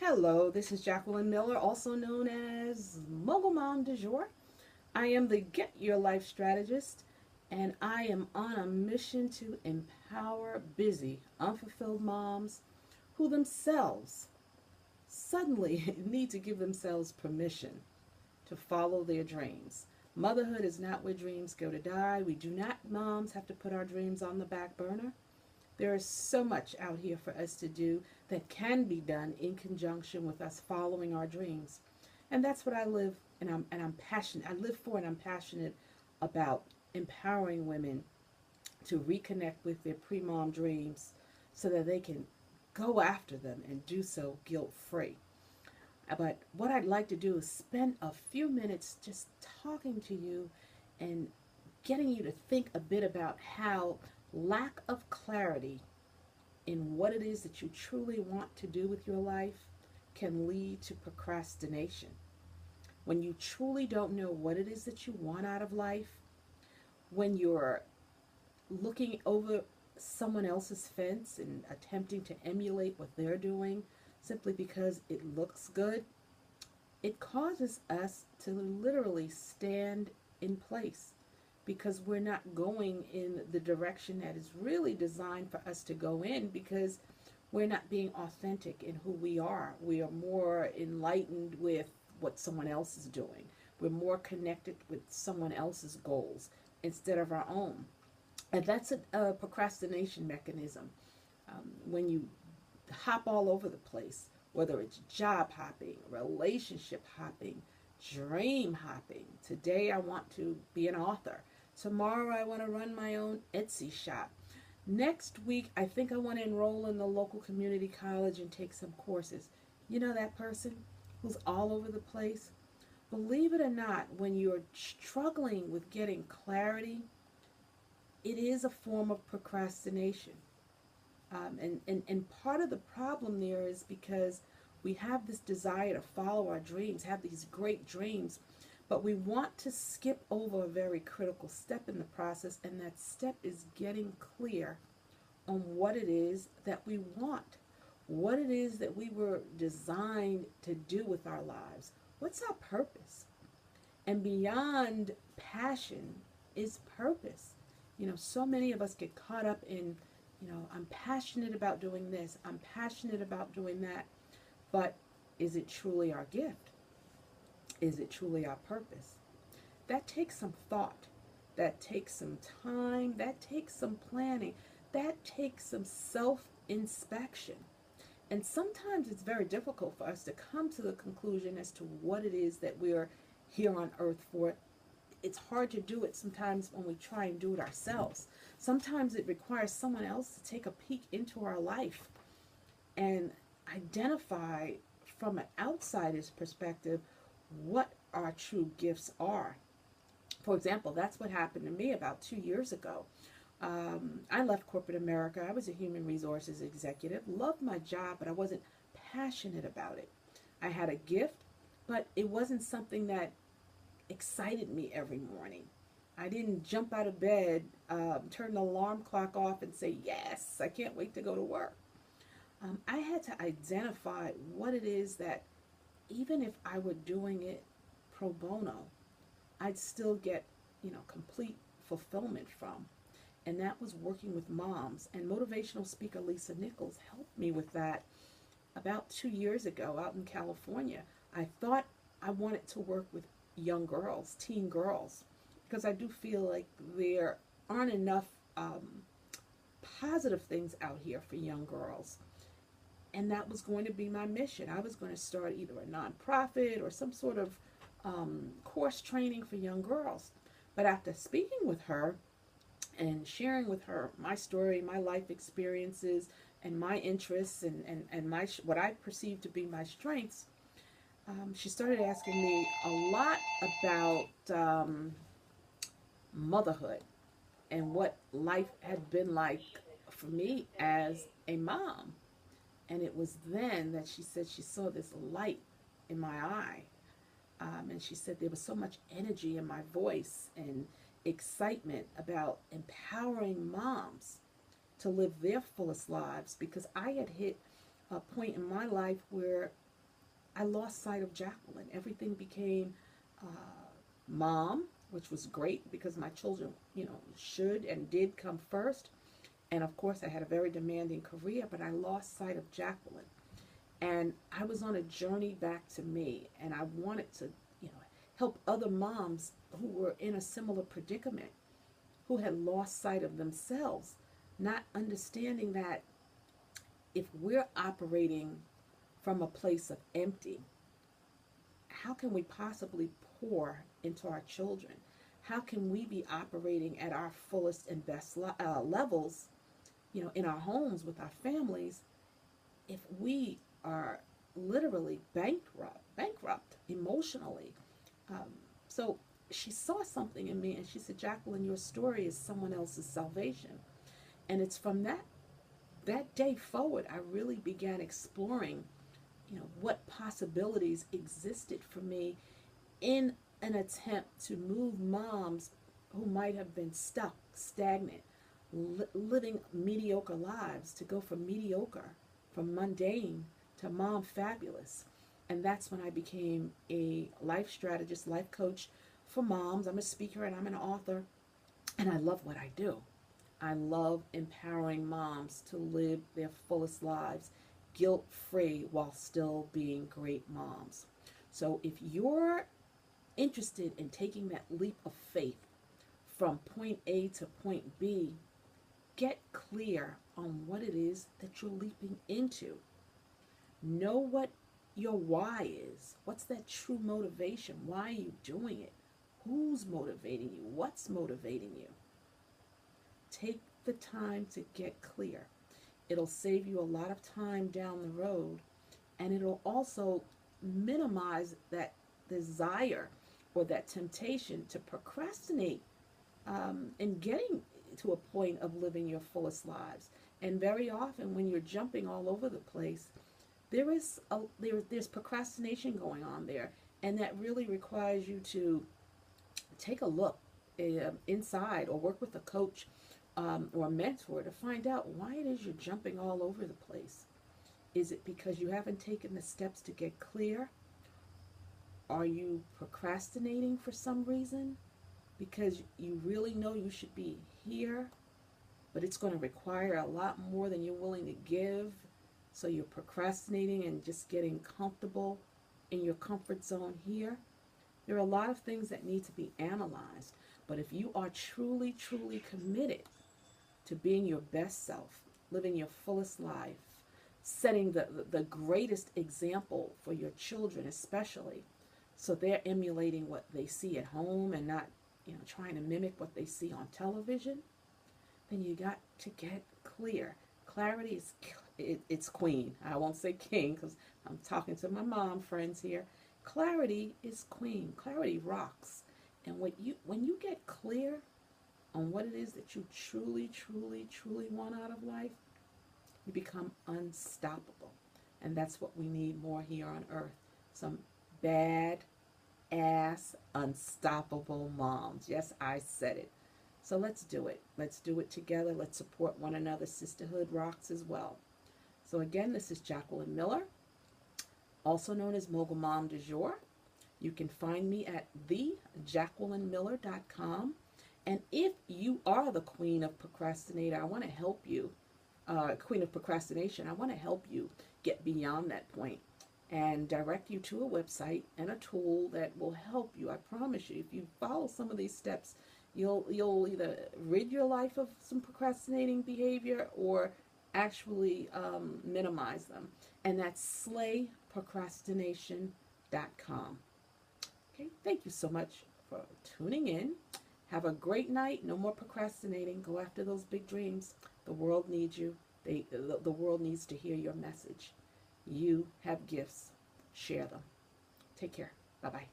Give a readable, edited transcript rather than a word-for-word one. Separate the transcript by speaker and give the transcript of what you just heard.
Speaker 1: Hello, this is Jacqueline Miller, also known as Mogul Mom du Jour. I am the Get Your Life strategist, and I am on a mission to empower busy, unfulfilled moms who themselves suddenly need to give themselves permission to follow their dreams. Motherhood is not where dreams go to die. We do not, moms, have to put our dreams on the back burner. There is so much out here for us to do that can be done in conjunction with us following our dreams. And that's what I live and I'm passionate. I live for and I'm passionate about empowering women to reconnect with their pre-mom dreams so that they can go after them and do so guilt-free. But what I'd like to do is spend a few minutes just talking to you and getting you to think a bit about how lack of clarity in what it is that you truly want to do with your life can lead to procrastination. When you truly don't know what it is that you want out of life, when you're looking over someone else's fence and attempting to emulate what they're doing simply because it looks good, it causes us to literally stand in place because we're not going in the direction that is really designed for us to go in because we're not being authentic in who we are. We are more enlightened with what someone else is doing. We're more connected with someone else's goals instead of our own. And that's a procrastination mechanism. When you hop all over the place, whether it's job hopping, relationship hopping, dream hopping. Today I want to be an author. Tomorrow I want to run my own Etsy shop. Next week I think I want to enroll in the local community college and take some courses. You know that person who's all over the place? Believe it or not, when you're struggling with getting clarity, it is a form of procrastination. And part of the problem there is because we have this desire to follow our dreams, have these great dreams, but we want to skip over a very critical step in the process, and that step is getting clear on what it is that we want, what it is that we were designed to do with our lives. What's our purpose? And beyond passion is purpose. So many of us get caught up in, I'm passionate about doing this, I'm passionate about doing that, but is it truly our gift? Is it truly our purpose? That takes some thought. That takes some time. That takes some planning. That takes some self-inspection. And sometimes it's very difficult for us to come to the conclusion as to what it is that we're here on earth for. It's hard to do it sometimes when we try and do it ourselves. Sometimes it requires someone else to take a peek into our life and identify from an outsider's perspective what our true gifts are. For example, that's what happened to me about 2 years ago. I left corporate America. I was a human resources executive, loved my job, but I wasn't passionate about it. I had a gift, but it wasn't something that excited me every morning. I didn't jump out of bed, turn the alarm clock off and say, yes, I can't wait to go to work. I had to identify what it is that even if I were doing it pro bono, I'd still get, complete fulfillment from. And that was working with moms. And motivational speaker Lisa Nichols helped me with that about 2 years ago out in California. I thought I wanted to work with young girls, teen girls, because I do feel like there aren't enough positive things out here for young girls. And that was going to be my mission. I was going to start either a nonprofit or some sort of course training for young girls. But after speaking with her and sharing with her my story, my life experiences, and my interests and my what I perceived to be my strengths, she started asking me a lot about motherhood and what life had been like for me as a mom. And it was then that she said she saw this light in my eye. And she said there was so much energy in my voice and excitement about empowering moms to live their fullest lives, because I had hit a point in my life where I lost sight of Jacqueline. Everything became mom, which was great because my children, should and did come first. And of course, I had a very demanding career, but I lost sight of Jacqueline. And I was on a journey back to me, and I wanted to, help other moms who were in a similar predicament, who had lost sight of themselves, not understanding that if we're operating from a place of empty, how can we possibly pour into our children? How can we be operating at our fullest and best levels, in our homes with our families, if we are literally bankrupt emotionally? So she saw something in me, and she said, "Jacqueline, your story is someone else's salvation." And it's from that day forward, I really began exploring, what possibilities existed for me in an attempt to move moms who might have been stuck, stagnant, living mediocre lives, to go from mediocre, from mundane, to mom fabulous. And that's when I became a life strategist, life coach for moms. I'm a speaker and I'm an author, and I love what I do. I love empowering moms to live their fullest lives guilt free while still being great moms. So if you're interested in taking that leap of faith from point A to point B, get clear on what it is that you're leaping into. Know what your why is. What's that true motivation? Why are you doing it? Who's motivating you? What's motivating you? Take the time to get clear. It'll save you a lot of time down the road, and it'll also minimize that desire or that temptation to procrastinate in getting to a point of living your fullest lives. And very often, when you're jumping all over the place, there's procrastination going on there, and that really requires you to take a look inside, or work with a coach or a mentor to find out why it is you're jumping all over the place. Is it because you haven't taken the steps to get clear? Are you procrastinating for some reason? Because you really know you should be here, but it's going to require a lot more than you're willing to give. So you're procrastinating and just getting comfortable in your comfort zone here. There are a lot of things that need to be analyzed. But if you are truly, truly committed to being your best self, living your fullest life, setting the greatest example for your children especially, so they're emulating what they see at home and not, trying to mimic what they see on television, then you got to get clear. Clarity is it's queen. I won't say king because I'm talking to my mom friends here. Clarity is queen. Clarity rocks. And when you get clear on what it is that you truly, truly, truly want out of life, you become unstoppable. And that's what we need more here on earth. Some bad ass unstoppable moms. Yes, I said it. So let's do it. Let's do it together. Let's support one another. Sisterhood rocks as well. So again, this is Jacqueline Miller, also known as Mogul Mom du Jour. You can find me at thejacquelinemiller.com. And if you are the queen of procrastinator, I want to help you, queen of procrastination, I want to help you get beyond that point and direct you to a website and a tool that will help you. I promise you, if you follow some of these steps, you'll either rid your life of some procrastinating behavior or actually minimize them. And that's slayprocrastination.com. Okay, thank you so much for tuning in. Have a great night. No more procrastinating. Go after those big dreams. The world needs you. The world needs to hear your message. You have gifts. Share them. Take care. Bye-bye.